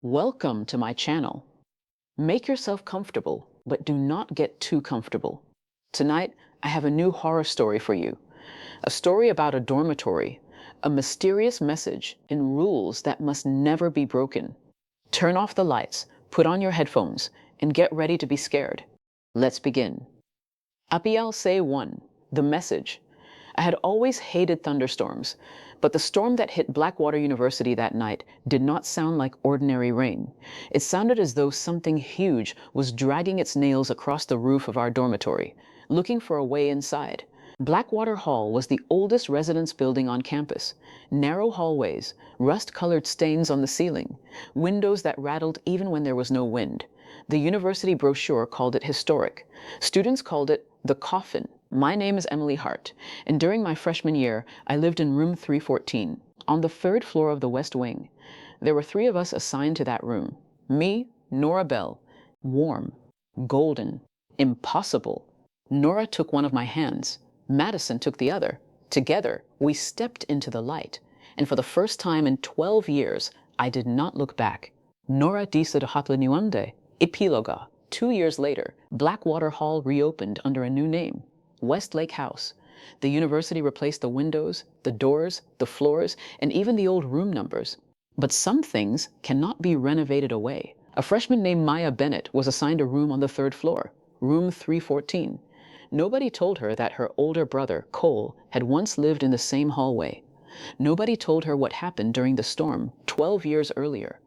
Welcome to my channel. Make yourself comfortable, but do not get too comfortable. Tonight, I have a new horror story for you. A story about a dormitory, a mysterious message, and rules that must never be broken. Turn off the lights, put on your headphones, and get ready to be scared. Let's begin. Apial Say 1, The Message. I had always hated thunderstorms, but the storm that hit Blackwater University that night did not sound like ordinary rain. It sounded as though something huge was dragging its nails across the roof of our dormitory, looking for a way inside. Blackwater Hall was the oldest residence building on campus. Narrow hallways, rust-colored stains on the ceiling, windows that rattled even when there was no wind. The university brochure called it historic. Students called it the coffin. My name is Emily Hart, and during my freshman year, I lived in room 314, on the third floor of the West Wing. There were three of us assigned to that room. Me, Nora Bell, warm, golden, impossible. Nora took one of my hands. Madison took the other. Together, we stepped into the light, and for the first time in 12 years, I did not look back. Nora disa dohatlanuande, epiloga. 2 years later, Blackwater Hall reopened under a new name, Westlake House. The university replaced the windows, the doors, the floors, and even the old room numbers. But some things cannot be renovated away. A freshman named Maya Bennett was assigned a room on the third floor, room 314. Nobody told her that her older brother, Cole, had once lived in the same hallway. Nobody told her what happened during the storm 12 years earlier.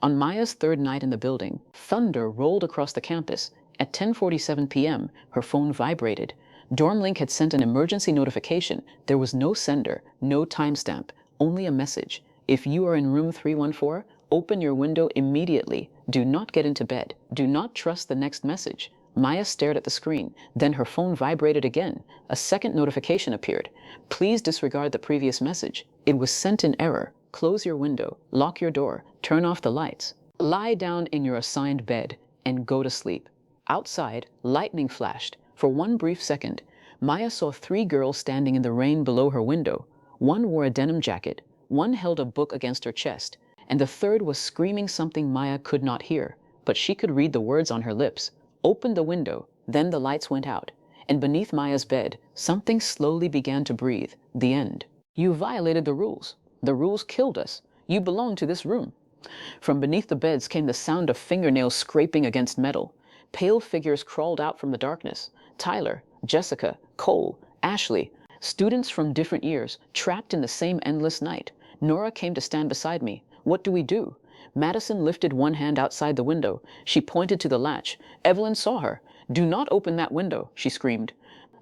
On Maya's third night in the building, thunder rolled across the campus. At 10:47 p.m., her phone vibrated. DormLink had sent an emergency notification. There was no sender, no timestamp, only a message. If you are in room 314, open your window immediately. Do not get into bed. Do not trust the next message. Maya stared at the screen. Then her phone vibrated again. A second notification appeared. Please disregard the previous message. It was sent in error. Close your window, lock your door, turn off the lights. Lie down in your assigned bed and go to sleep. Outside, lightning flashed. For one brief second, Maya saw three girls standing in the rain below her window. One wore a denim jacket, one held a book against her chest, and the third was screaming something Maya could not hear, but she could read the words on her lips. Open the window, then the lights went out, and beneath Maya's bed, something slowly began to breathe. The end. You violated the rules. The rules killed us. You belong to this room. From beneath the beds came the sound of fingernails scraping against metal. Pale figures crawled out from the darkness. Tyler, Jessica, Cole, Ashley, students from different years, trapped in the same endless night. Nora came to stand beside me. What do we do? Madison lifted one hand outside the window. She pointed to the latch. Evelyn saw her. Do not open that window, she screamed.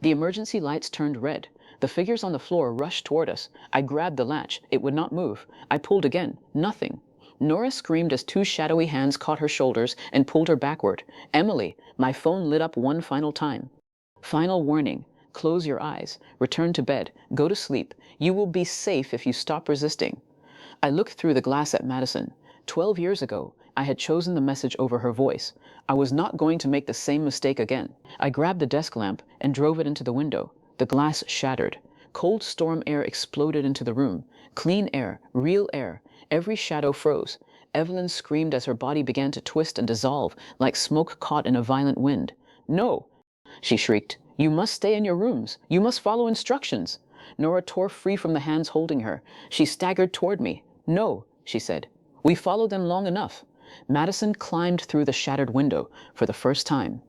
The emergency lights turned red. The figures on the floor rushed toward us. I grabbed the latch. It would not move. I pulled again. Nothing. Nora screamed as two shadowy hands caught her shoulders and pulled her backward. Emily, my phone lit up one final time. Final warning. Close your eyes. Return to bed. Go to sleep. You will be safe if you stop resisting. I looked through the glass at Madison. 12 years ago, I had chosen the message over her voice. I was not going to make the same mistake again. I grabbed the desk lamp and drove it into the window. The glass shattered. Cold storm air exploded into the room. Clean air, real air. Every shadow froze. Evelyn screamed as her body began to twist and dissolve like smoke caught in a violent wind. No, she shrieked. You must stay in your rooms. You must follow instructions. Nora tore free from the hands holding her. She staggered toward me. No, she said. We followed them long enough. Madison climbed through the shattered window for the first time.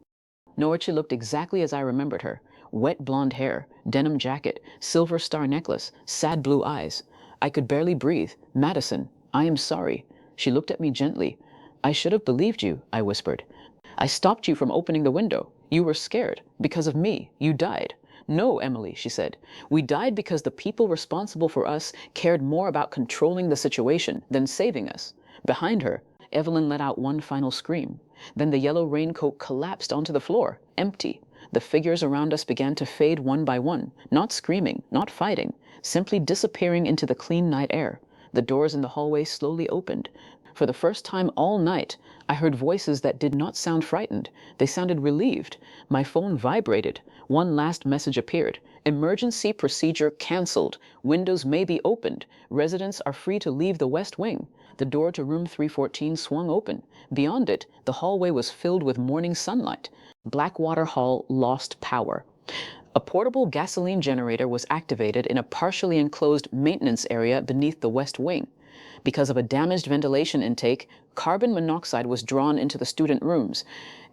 Norachi looked exactly as I remembered her. Wet blonde hair, denim jacket, silver star necklace, sad blue eyes. I could barely breathe. Madison, I am sorry. She looked at me gently. I should have believed you, I whispered. I stopped you from opening the window. You were scared. Because of me, you died. No, Emily, she said. We died because the people responsible for us cared more about controlling the situation than saving us. Behind her, Evelyn let out one final scream. Then the yellow raincoat collapsed onto the floor, empty. The figures around us began to fade one by one, not screaming, not fighting, simply disappearing into the clean night air. The doors in the hallway slowly opened. For the first time all night, I heard voices that did not sound frightened. They sounded relieved. My phone vibrated. One last message appeared. Emergency procedure canceled. Windows may be opened. Residents are free to leave the West Wing. The door to room 314 swung open. Beyond it, the hallway was filled with morning sunlight. Blackwater Hall lost power. A portable gasoline generator was activated in a partially enclosed maintenance area beneath the West Wing. Because of a damaged ventilation intake, carbon monoxide was drawn into the student rooms.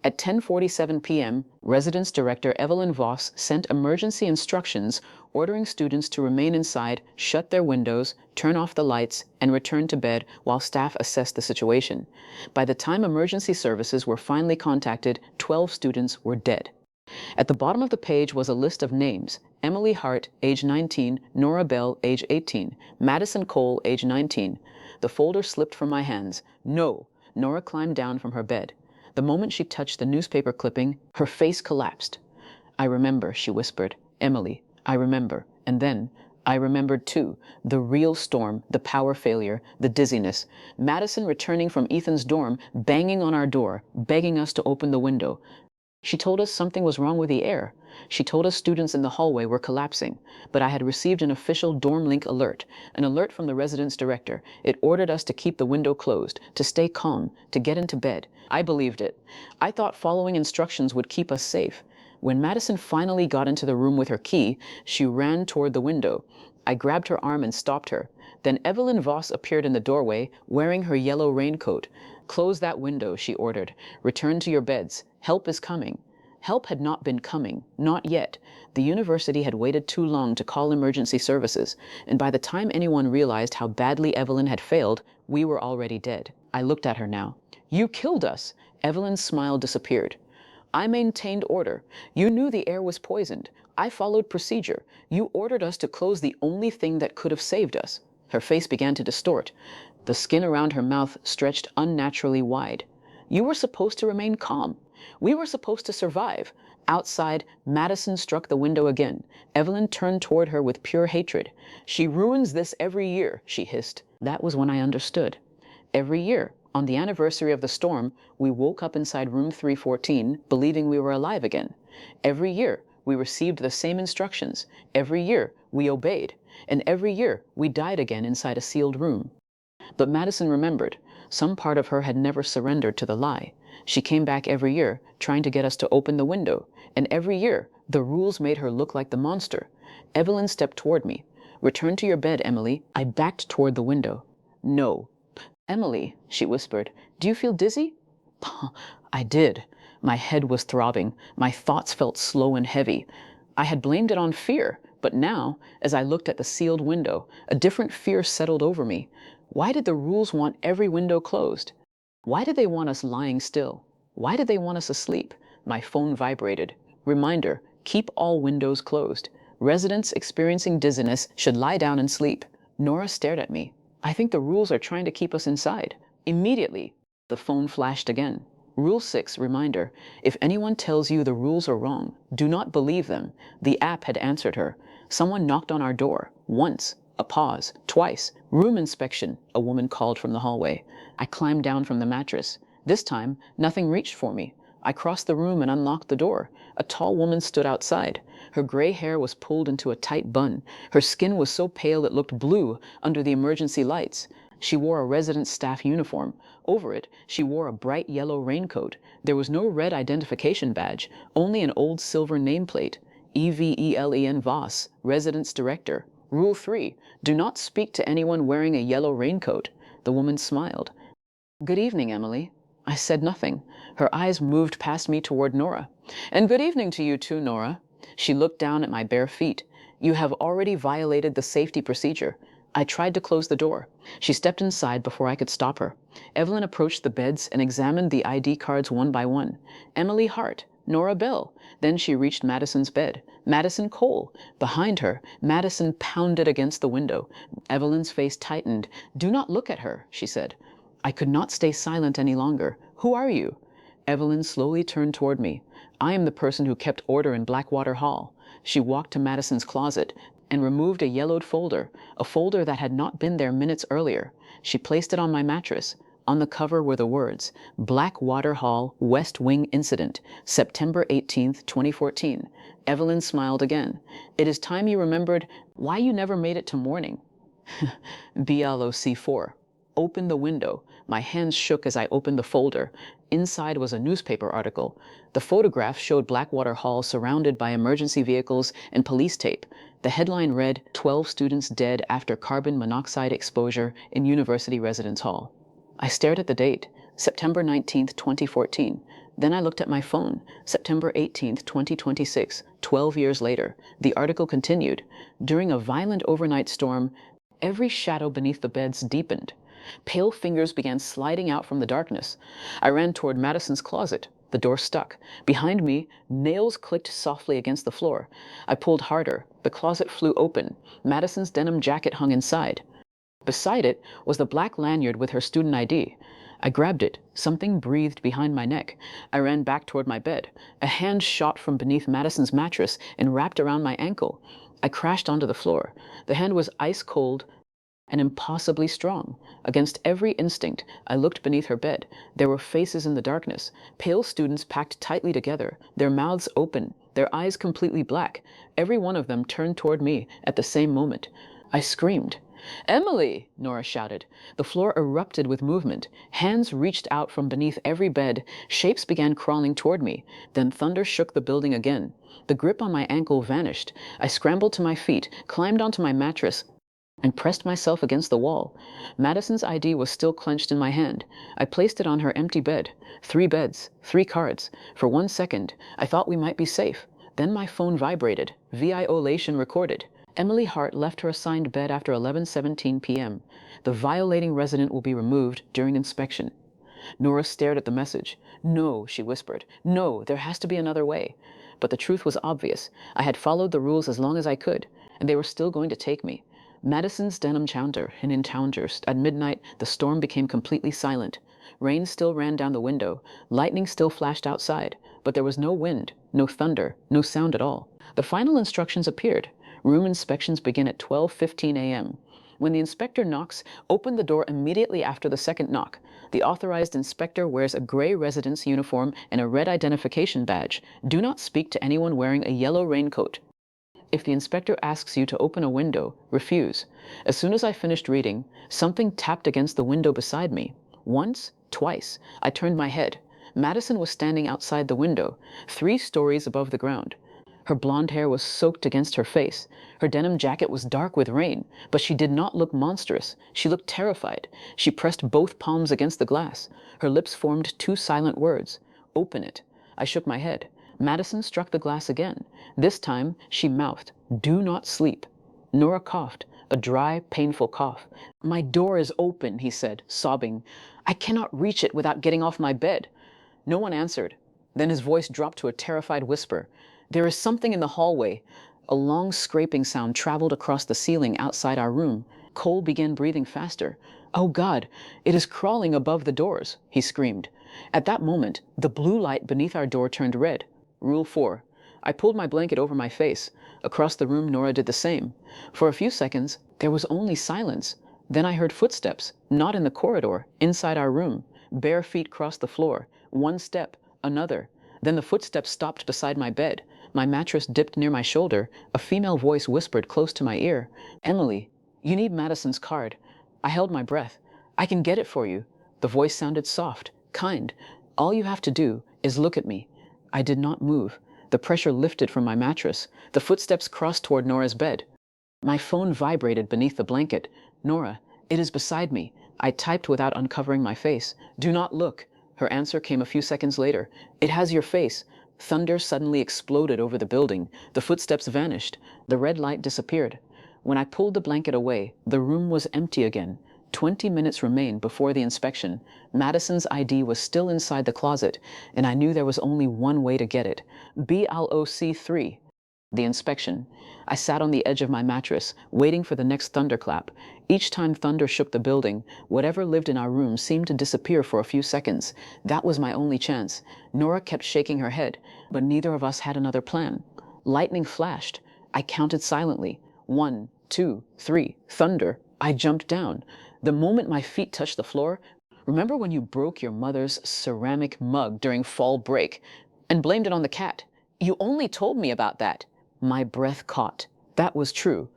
At 10:47 p.m., Residence Director Evelyn Voss sent emergency instructions ordering students to remain inside, shut their windows, turn off the lights, and return to bed while staff assessed the situation. By the time emergency services were finally contacted, 12 students were dead. At the bottom of the page was a list of names: Emily Hart, age 19, Nora Bell, age 18, Madison Cole, age 19. The folder slipped from my hands. No! Nora climbed down from her bed. The moment she touched the newspaper clipping, her face collapsed. I remember, she whispered. Emily, I remember. And then, I remembered too, the real storm, the power failure, the dizziness. Madison returning from Ethan's dorm, banging on our door, begging us to open the window. She told us something was wrong with the air. She told us students in the hallway were collapsing, but I had received an official dorm link alert, an alert from the residence director. It ordered us to keep the window closed, to stay calm, to get into bed. I believed it. I thought following instructions would keep us safe. When Madison finally got into the room with her key, she ran toward the window. I grabbed her arm and stopped her. Then Evelyn Voss appeared in the doorway, wearing her yellow raincoat. Close that window, she ordered. Return to your beds. Help is coming. Help had not been coming, not yet. The university had waited too long to call emergency services, and by the time anyone realized how badly Evelyn had failed, we were already dead. I looked at her now. You killed us! Evelyn's smile disappeared. I maintained order. You knew the air was poisoned. I followed procedure. You ordered us to close the only thing that could have saved us. Her face began to distort. The skin around her mouth stretched unnaturally wide. You were supposed to remain calm. We were supposed to survive. Outside, Madison struck the window again. Evelyn turned toward her with pure hatred. She ruins this every year, she hissed. That was when I understood. Every year, on the anniversary of the storm, we woke up inside room 314, believing we were alive again. Every year, we received the same instructions. Every year, we obeyed. And every year, we died again inside a sealed room. But Madison remembered. Some part of her had never surrendered to the lie. She came back every year, trying to get us to open the window. And every year, the rules made her look like the monster. Evelyn stepped toward me. Return to your bed, Emily. I backed toward the window. No. Emily, she whispered, do you feel dizzy? I did. My head was throbbing. My thoughts felt slow and heavy. I had blamed it on fear, but now, as I looked at the sealed window, a different fear settled over me. Why did the rules want every window closed? Why did they want us lying still? Why did they want us asleep? My phone vibrated. Reminder, keep all windows closed. Residents experiencing dizziness should lie down and sleep. Nora stared at me. I think the rules are trying to keep us inside. Immediately, the phone flashed again. Rule 6, reminder, if anyone tells you the rules are wrong, do not believe them. The app had answered her. Someone knocked on our door. Once. A pause. Twice. Room inspection, a woman called from the hallway. I climbed down from the mattress. This time, nothing reached for me. I crossed the room and unlocked the door. A tall woman stood outside. Her gray hair was pulled into a tight bun. Her skin was so pale it looked blue under the emergency lights. She wore a resident staff uniform. Over it, she wore a bright yellow raincoat. There was no red identification badge, only an old silver nameplate. Evelen Voss, Residence Director. Rule 3, do not speak to anyone wearing a yellow raincoat. The woman smiled. Good evening, Emily. I said nothing. Her eyes moved past me toward Nora. And good evening to you too, Nora. She looked down at my bare feet. You have already violated the safety procedure. I tried to close the door. She stepped inside before I could stop her. Evelyn approached the beds and examined the ID cards one by one. Emily Hart, Nora Bell. Then she reached Madison's bed. Madison Cole. Behind her, Madison pounded against the window. Evelyn's face tightened. Do not look at her, she said. I could not stay silent any longer. Who are you? Evelyn slowly turned toward me. I am the person who kept order in Blackwater Hall. She walked to Madison's closet and removed a yellowed folder, a folder that had not been there minutes earlier. She placed it on my mattress. On the cover were the words, Blackwater Hall West Wing Incident, September 18th, 2014. Evelyn smiled again. It is time you remembered why you never made it to morning. BLOC4. Open the window. My hands shook as I opened the folder. Inside was a newspaper article. The photograph showed Blackwater Hall surrounded by emergency vehicles and police tape. The headline read, 12 students dead after carbon monoxide exposure in University Residence Hall. I stared at the date, September 19th, 2014. Then I looked at my phone, September 18th, 2026, 12 years later. The article continued. During a violent overnight storm, every shadow beneath the beds deepened. Pale fingers began sliding out from the darkness. I ran toward Madison's closet. The door stuck. Behind me, nails clicked softly against the floor. I pulled harder. The closet flew open. Madison's denim jacket hung inside. Beside it was the black lanyard with her student ID. I grabbed it. Something breathed behind my neck. I ran back toward my bed. A hand shot from beneath Madison's mattress and wrapped around my ankle. I crashed onto the floor. The hand was ice cold and impossibly strong. Against every instinct, I looked beneath her bed. There were faces in the darkness, pale students packed tightly together, their mouths open, their eyes completely black. Every one of them turned toward me at the same moment. I screamed. "Emily!" Nora shouted. The floor erupted with movement. Hands reached out from beneath every bed. Shapes began crawling toward me. Then thunder shook the building again. The grip on my ankle vanished. I scrambled to my feet, climbed onto my mattress, and pressed myself against the wall. Madison's ID was still clenched in my hand. I placed it on her empty bed. 3 beds, 3 cards. For 1 second, I thought we might be safe. Then my phone vibrated. Violation recorded. Emily Hart left her assigned bed after 11:17 p.m. The violating resident will be removed during inspection. Nora stared at the message. "No," she whispered. "No, there has to be another way." But the truth was obvious. I had followed the rules as long as I could, and they were still going to take me. Madison's denim counter and in Towndhurst. At midnight, the storm became completely silent. Rain still ran down the window. Lightning still flashed outside. But there was no wind, no thunder, no sound at all. The final instructions appeared. Room inspections begin at 12:15 a.m. When the inspector knocks, open the door immediately after the second knock. The authorized inspector wears a gray residence uniform and a red identification badge. Do not speak to anyone wearing a yellow raincoat. If the inspector asks you to open a window, refuse. As soon as I finished reading, something tapped against the window beside me. Once, twice. I turned my head. Madison was standing outside the window, 3 stories above the ground. Her blonde hair was soaked against her face. Her denim jacket was dark with rain, but she did not look monstrous. She looked terrified. She pressed both palms against the glass. Her lips formed 2 silent words. "Open it." I shook my head. Madison struck the glass again. This time, she mouthed, "Do not sleep." Nora coughed, a dry, painful cough. "My door is open," he said, sobbing. "I cannot reach it without getting off my bed." No one answered. Then his voice dropped to a terrified whisper. "There is something in the hallway." A long scraping sound traveled across the ceiling outside our room. Cole began breathing faster. "Oh God, it is crawling above the doors," he screamed. At that moment, the blue light beneath our door turned red. Rule 4. I pulled my blanket over my face. Across the room, Nora did the same. For a few seconds, there was only silence. Then I heard footsteps, not in the corridor, inside our room. Bare feet crossed the floor. 1 step, another. Then the footsteps stopped beside my bed. My mattress dipped near my shoulder. A female voice whispered close to my ear, "Emily, you need Madison's card." I held my breath. "I can get it for you." The voice sounded soft, kind. "All you have to do is look at me." I did not move. The pressure lifted from my mattress. The footsteps crossed toward Nora's bed. My phone vibrated beneath the blanket. "Nora, it is beside me." I typed without uncovering my face. "Do not look." Her answer came a few seconds later. "It has your face." Thunder suddenly exploded over the building. The footsteps vanished. The red light disappeared. When I pulled the blanket away, the room was empty again. 20 minutes remained before the inspection. Madison's ID was still inside the closet, and I knew there was only one way to get it. BLOC3. The inspection. I sat on the edge of my mattress, waiting for the next thunderclap. Each time thunder shook the building, whatever lived in our room seemed to disappear for a few seconds. That was my only chance. Nora kept shaking her head, but neither of us had another plan. Lightning flashed. I counted silently. 1, 2, 3. Thunder. I jumped down. The moment my feet touched the floor, Remember when you broke your mother's ceramic mug during fall break and blamed it on the cat? You only told me about that. My breath caught. That was true.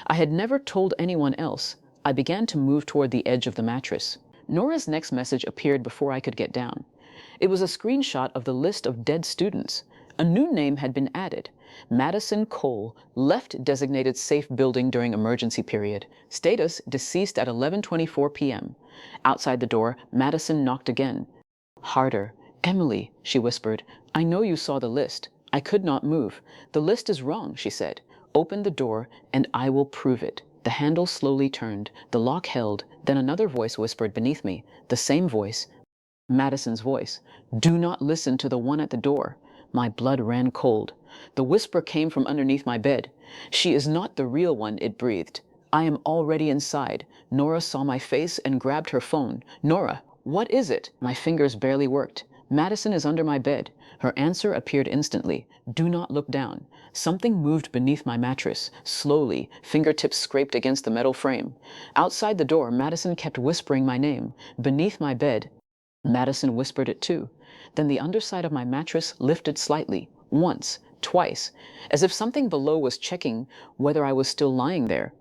I had never told anyone else. I began to move toward the edge of the mattress. Nora's next message appeared before I could get down. It was a screenshot of the list of dead students. A new name had been added. Madison Cole left designated safe building during emergency period. Status deceased at 11:24 p.m. Outside the door, Madison knocked again. Harder. Emily, she whispered. I know you saw the list. I could not move. The list is wrong, she said. Open the door and I will prove it. The handle slowly turned. The lock held. Then another voice whispered beneath me. The same voice. Madison's voice. Do not listen to the one at the door. My blood ran cold. The whisper came from underneath my bed. She is not the real one, it breathed. I am already inside. Nora saw my face and grabbed her phone. Nora, what is it? My fingers barely worked. Madison is under my bed. Her answer appeared instantly. Do not look down. Something moved beneath my mattress. Slowly, fingertips scraped against the metal frame. Outside the door, Madison kept whispering my name. Beneath my bed, Madison whispered it too. Then the underside of my mattress lifted slightly. Once, twice, as if something below was checking whether I was still lying there.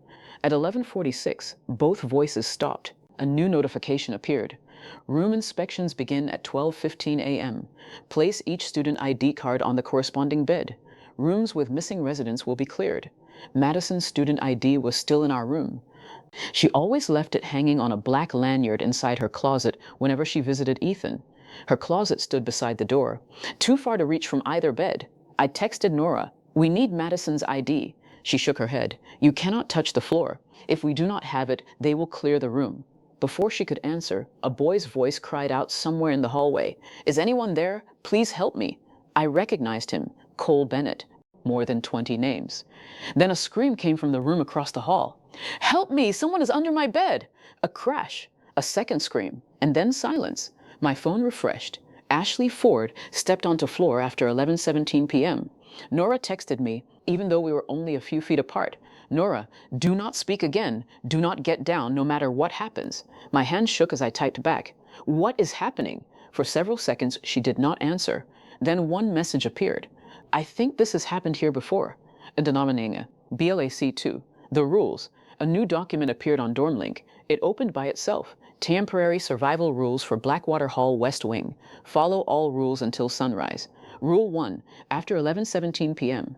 At 11:46, both voices stopped. A new notification appeared. Room inspections begin at 12:15 a.m. Place each student ID card on the corresponding bed. Rooms with missing residents will be cleared. Madison's student ID was still in our room. She always left it hanging on a black lanyard inside her closet whenever she visited Ethan. Her closet stood beside the door, too far to reach from either bed. I texted Nora, we need Madison's ID. She shook her head. You cannot touch the floor. If we do not have it, they will clear the room. Before she could answer, a boy's voice cried out somewhere in the hallway. Is anyone there? Please help me. I recognized him, Cole Bennett. More than 20 names. Then a scream came from the room across the hall. Help me! Someone is under my bed! A crash, a second scream, and then silence. My phone refreshed. Ashley Ford stepped onto floor after 11:17 p.m. Nora texted me, even though we were only a few feet apart. Nora, do not speak again. Do not get down no matter what happens. My hand shook as I typed back. What is happening? For several seconds, she did not answer. Then one message appeared. I think this has happened here before. A denominator, BLAC2. The rules. A new document appeared on DormLink. It opened by itself. Temporary survival rules for Blackwater Hall West Wing. Follow all rules until sunrise. Rule 1. After 11:17 p.m.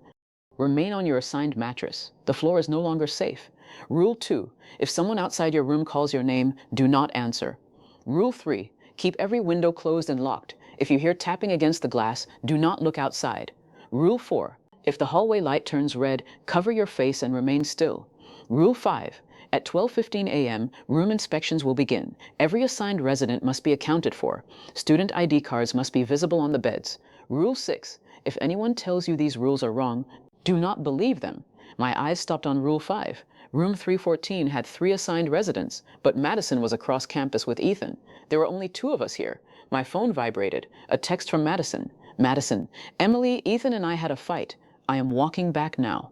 Remain on your assigned mattress. The floor is no longer safe. Rule 2. If someone outside your room calls your name, do not answer. Rule 3. Keep every window closed and locked. If you hear tapping against the glass, do not look outside. Rule 4. If the hallway light turns red, cover your face and remain still. Rule 5. At 12:15 a.m., room inspections will begin. Every assigned resident must be accounted for. Student ID cards must be visible on the beds. Rule 6. If anyone tells you these rules are wrong, do not believe them. My eyes stopped on Rule 5. Room 314 had 3 assigned residents, but Madison was across campus with Ethan. There were only 2 of us here. My phone vibrated. A text from Madison. Madison, Emily, Ethan, and I had a fight. I am walking back now.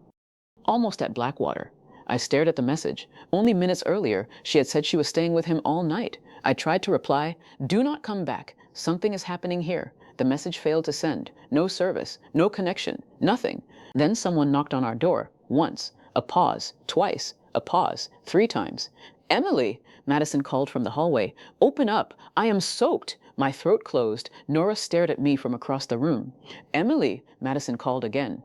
Almost at Blackwater. I stared at the message. Only minutes earlier, she had said she was staying with him all night. I tried to reply, do not come back. Something is happening here. The message failed to send. No service, no connection, nothing. Then someone knocked on our door. Once. A pause. Twice. A pause. 3 times. Emily, Madison called from the hallway. Open up. I am soaked. My throat closed. Nora stared at me from across the room. Emily, Madison called again.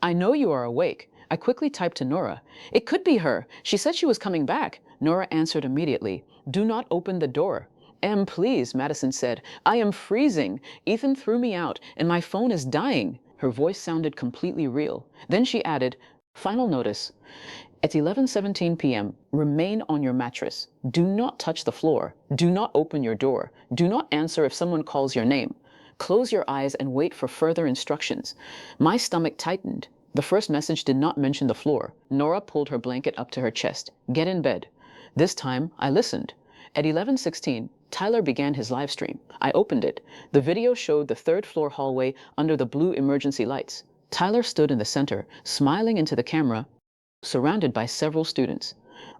I know you are awake. I quickly typed to Nora. It could be her. She said she was coming back. Nora answered immediately. Do not open the door. Em, please, Madison said. I am freezing. Ethan threw me out, and my phone is dying. Her voice sounded completely real. Then she added, final notice. At 11:17 p.m., remain on your mattress. Do not touch the floor. Do not open your door. Do not answer if someone calls your name. Close your eyes and wait for further instructions. My stomach tightened. The first message did not mention the floor. Nora pulled her blanket up to her chest. Get in bed. This time, I listened. At 11:16, Tyler began his live stream. I opened it. The video showed the 3rd floor hallway under the blue emergency lights. Tyler stood in the center, smiling into the camera, surrounded by several students.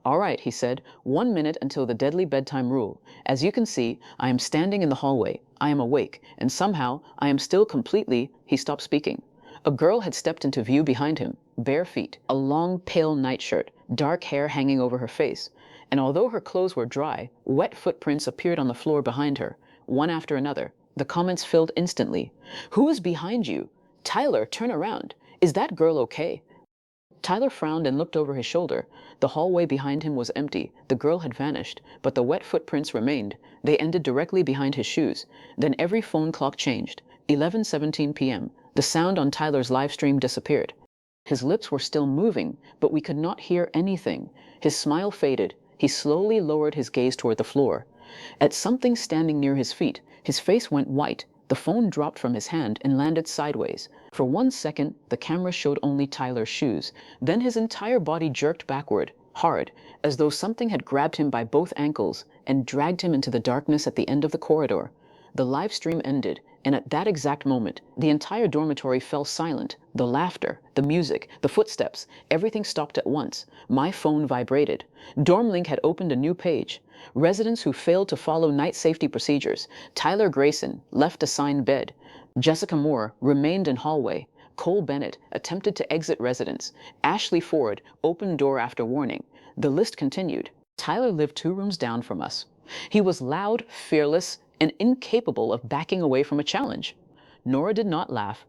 "All right," he said, "1 minute until the deadly bedtime rule. As you can see, I am standing in the hallway. I am awake, and somehow I am still completely—" He stopped speaking. A girl had stepped into view behind him, bare feet, a long, pale nightshirt, dark hair hanging over her face. And although her clothes were dry, wet footprints appeared on the floor behind her, one after another. The comments filled instantly. "Who is behind you? Tyler, turn around. Is that girl okay?" Tyler frowned and looked over his shoulder. The hallway behind him was empty. The girl had vanished, but the wet footprints remained. They ended directly behind his shoes. Then every phone clock changed. 11:17 p.m. The sound on Tyler's live stream disappeared. His lips were still moving, but we could not hear anything. His smile faded. He slowly lowered his gaze toward the floor. At something standing near his feet, his face went white. The phone dropped from his hand and landed sideways. For 1 second, the camera showed only Tyler's shoes. Then his entire body jerked backward, hard, as though something had grabbed him by both ankles and dragged him into the darkness at the end of the corridor. The live stream ended, and at that exact moment, the entire dormitory fell silent. The laughter, the music, the footsteps, everything stopped at once. My phone vibrated. DormLink had opened a new page. Residents who failed to follow night safety procedures. Tyler Grayson left assigned bed. Jessica Moore remained in hallway. Cole Bennett attempted to exit residence. Ashley Ford opened door after warning. The list continued. Tyler lived 2 rooms down from us. He was loud, fearless, and incapable of backing away from a challenge. Nora did not laugh.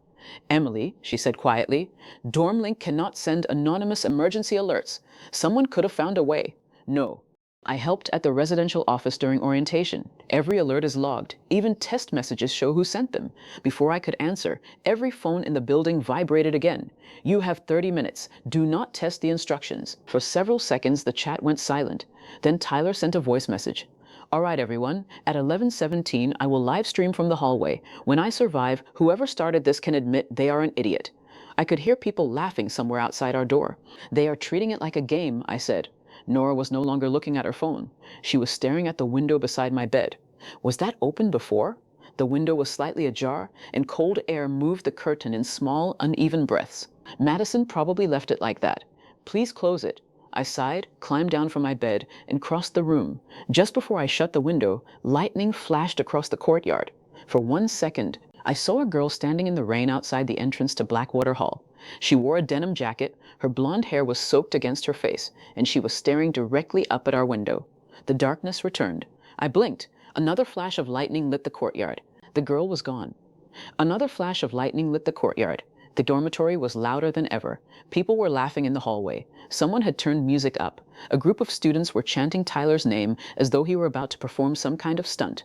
"Emily," she said quietly, "DormLink cannot send anonymous emergency alerts. Someone could have found a way." "No. I helped at the residential office during orientation. Every alert is logged. Even test messages show who sent them." Before I could answer, every phone in the building vibrated again. "You have 30 minutes. Do not test the instructions." For several seconds, the chat went silent. Then Tyler sent a voice message. "All right, everyone. At 11:17, I will live stream from the hallway. When I survive, whoever started this can admit they are an idiot." I could hear people laughing somewhere outside our door. "They are treating it like a game," I said. Nora was no longer looking at her phone. She was staring at the window beside my bed. Was that open before? The window was slightly ajar, and cold air moved the curtain in small, uneven breaths. "Madison probably left it like that. Please close it." I sighed, climbed down from my bed, and crossed the room. Just before I shut the window, lightning flashed across the courtyard. For 1 second, I saw a girl standing in the rain outside the entrance to Blackwater Hall. She wore a denim jacket, her blonde hair was soaked against her face, and she was staring directly up at our window. The darkness returned. I blinked. Another flash of lightning lit the courtyard. The girl was gone. Another flash of lightning lit the courtyard. The dormitory was louder than ever. People were laughing in the hallway. Someone had turned music up. A group of students were chanting Tyler's name as though he were about to perform some kind of stunt.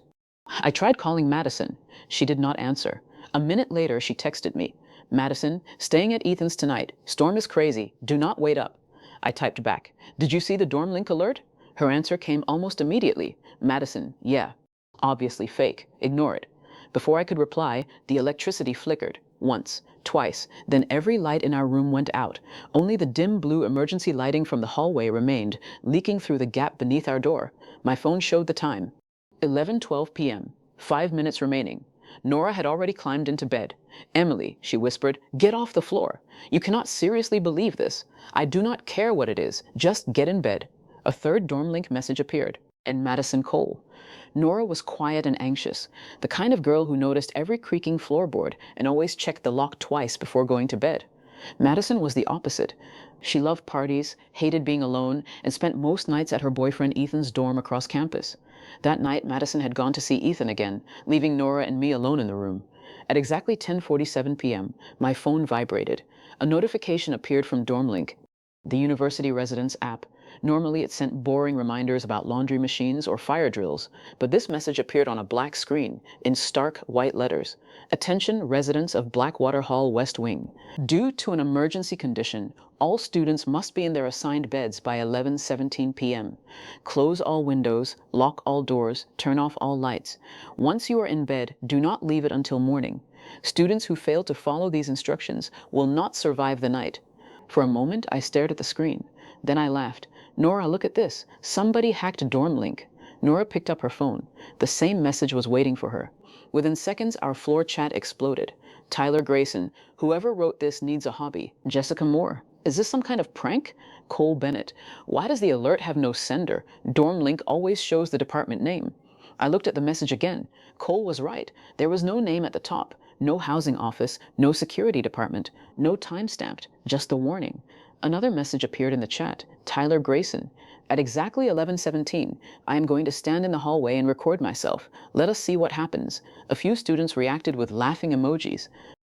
I tried calling Madison. She did not answer. A minute later, she texted me. "Madison, staying at Ethan's tonight. Storm is crazy. Do not wait up." I typed back, "Did you see the DormLink alert?" Her answer came almost immediately. "Madison, yeah." Obviously fake. Ignore it. Before I could reply, the electricity flickered. Once, twice, then every light in our room went out. Only the dim blue emergency lighting from the hallway remained, leaking through the gap beneath our door. My phone showed the time. 11:12 p.m. 5 minutes remaining. Nora had already climbed into bed. "Emily," she whispered, "get off the floor. You cannot seriously believe this. I do not care what it is. Just get in bed." A third DormLink message appeared. And Madison Cole. Nora was quiet and anxious, the kind of girl who noticed every creaking floorboard and always checked the lock twice before going to bed. Madison was the opposite. She loved parties, hated being alone, and spent most nights at her boyfriend Ethan's dorm across campus. That night, Madison had gone to see Ethan again, leaving Nora and me alone in the room. At exactly 10:47 p.m., my phone vibrated. A notification appeared from DormLink, the university residence app. Normally, it sent boring reminders about laundry machines or fire drills, but this message appeared on a black screen in stark white letters. "Attention residents of Blackwater Hall West Wing. Due to an emergency condition, all students must be in their assigned beds by 11:17 p.m. Close all windows, lock all doors, turn off all lights. Once you are in bed, do not leave it until morning. Students who fail to follow these instructions will not survive the night." For a moment, I stared at the screen. Then I laughed. "Nora, look at this. Somebody hacked DormLink." Nora picked up her phone. The same message was waiting for her. Within seconds, our floor chat exploded. "Tyler Grayson. Whoever wrote this needs a hobby. Jessica Moore." Is this some kind of prank? Cole Bennett. Why does the alert have no sender? Dorm link always shows the department name. I looked at the message again. Cole was right. There was no name at the top, no housing office, no security department, no time stamped, just the warning. Another message appeared in the chat. Tyler Grayson. At exactly 11:17, I am going to stand in the hallway and record myself. Let us see what happens. A few students reacted with laughing emojis.